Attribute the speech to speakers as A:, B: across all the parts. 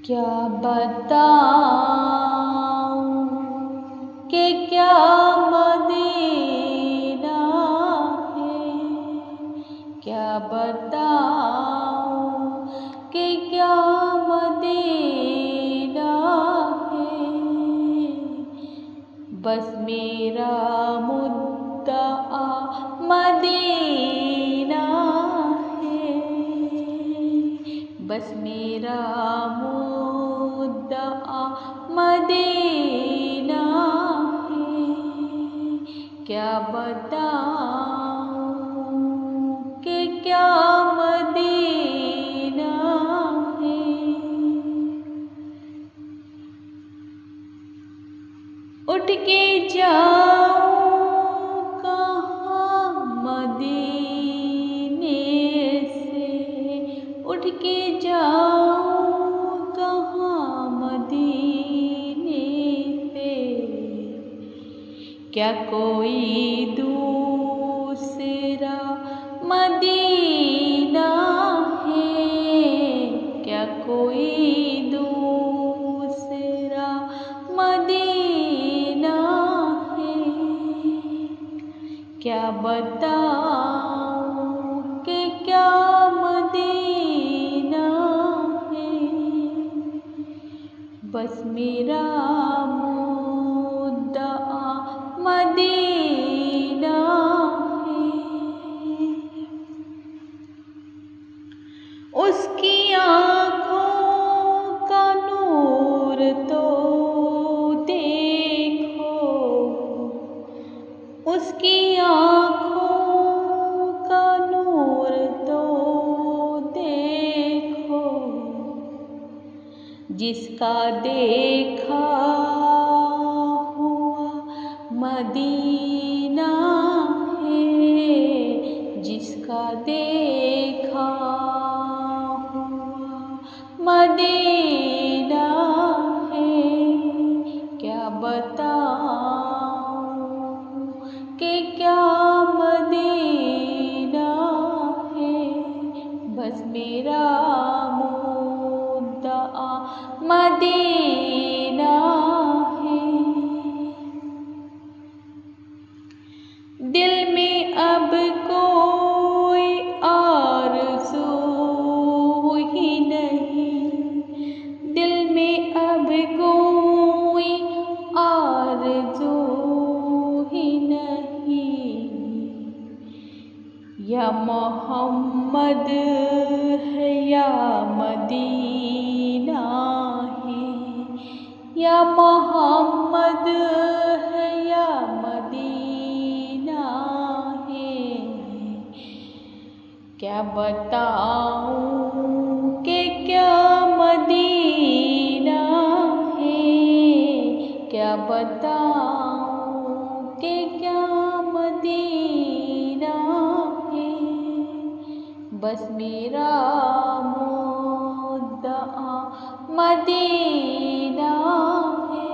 A: क्या बताऊं कि क्या मदीना है, क्या बताऊं कि क्या मदीना है। बस मेरा मुद्दा मदीना है, बस मेरा मुद्दा मदीना है। क्या बताऊं कि क्या मदीना है। उठ के जाऊं कहाँ मदीने से, उठ के जाऊं कहाँ मदीने से। क्या कोई दूसरा मदीना है, क्या कोई दूसरा मदीना है। क्या बताऊं कि क्या मदीना है। बस मेरा मुद्दा मदीना है। उसकी आँखों का नूर तो देखो, उसकी आँखों का नूर तो देखो। जिसका देखा हुआ मदीना है, जिसका देखा हुआ मदीना है। क्या बताऊं कि क्या मदीना है। बस मेरा मुद्दा मदीना है। दिल में अब कोई आरज़ू ही नहीं, दिल में अब कोई आरज़ू ही नहीं। या मोहम्मद है या मदीना है, या मोहम्मद है या मदीना है। क्या बताऊं कि क्या मदीना है, क्या बताऊं कि क्या मदीना है। बस मेरा मुद्दा मदीना है।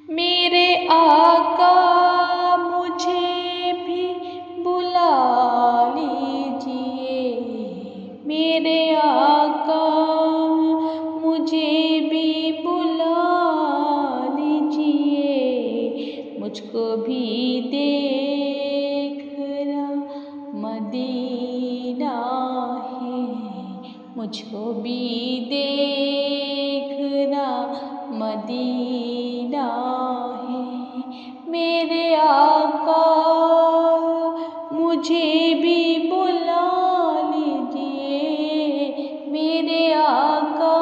A: मेरे आका मुझे भी बुला लीजिए, मेरे आका मुझे भी बुला लीजिए। मुझको भी देखना मदीना है, मुझको भी देखना मदीना है। मेरे आका मुझे भी बुला लीजिए, मेरे आका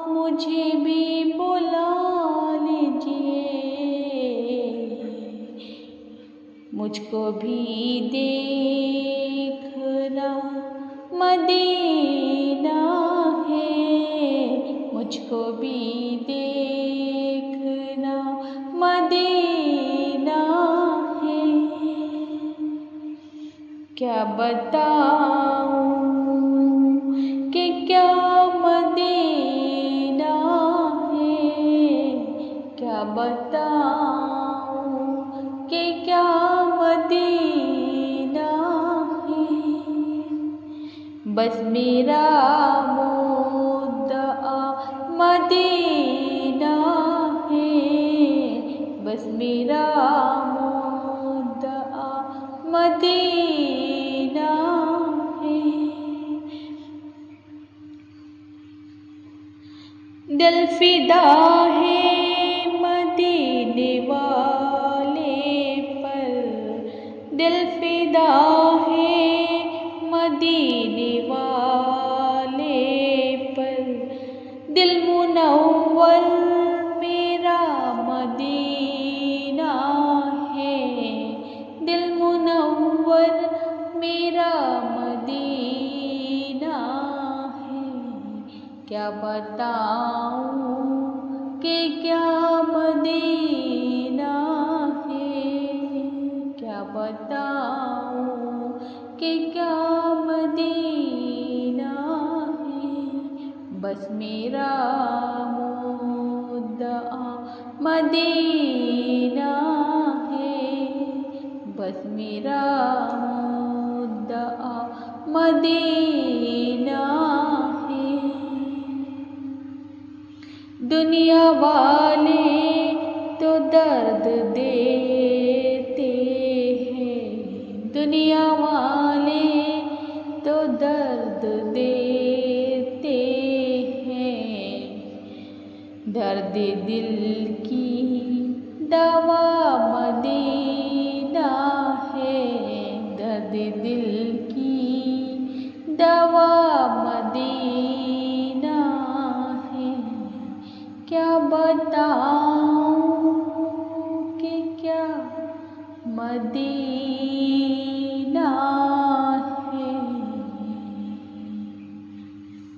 A: मुझे भी बुला लीजिए। मुझको भी देखना मदीना है, मुझको भी देखना मदीना है। क्या बताऊं कि क्या मदीना है, क्या बताऊं कि क्या मदीना है। बस मेरा मुद्दा मदीना है, बस मेरा मुद्दा मदीना है। दिल फिदा है मदीने वाले पर, दिल फिदा है मदीने वाले पर, दिल मुनव्वर मेरा मदीना है, दिल मुनव्वर मेरा मदीना है। क्या बताऊं कि क्या मदीना है, क्या बताऊं कि क्या मदीना है। बस मेरा मुद्दा मदीना है, बस मेरा मुद्दा मदीना है। दुनिया वाले तो दर्द देते हैं, दुनिया वाले तो दर्द देते हैं, दर्द दिल की दवा मदीना है, दर्द दिल